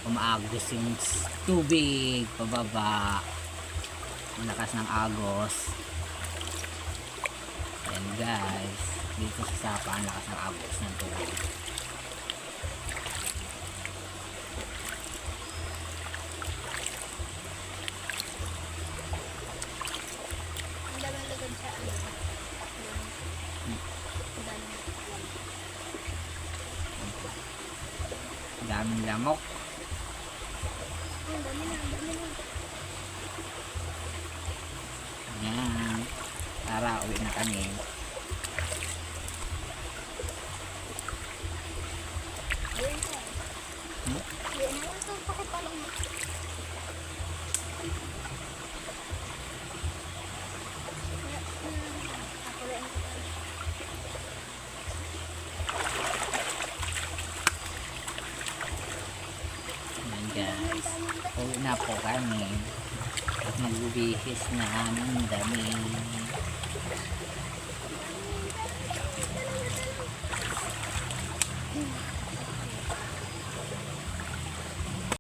umaagos yung tubig pababa, ang lakas ng agos. Ayan guys, dito sa Sapa ang lakas ng agos ng tubig. Ang laman-laman sa ano. Daming lamok. Ang dami na, ang dami na. Ayan, tara uwi na kami. Ayun ka. Ayun na, ito pakipalang mo. Kapalain ko tayo. Ayan guys, uwi na po kami at magbibihis na ng dami.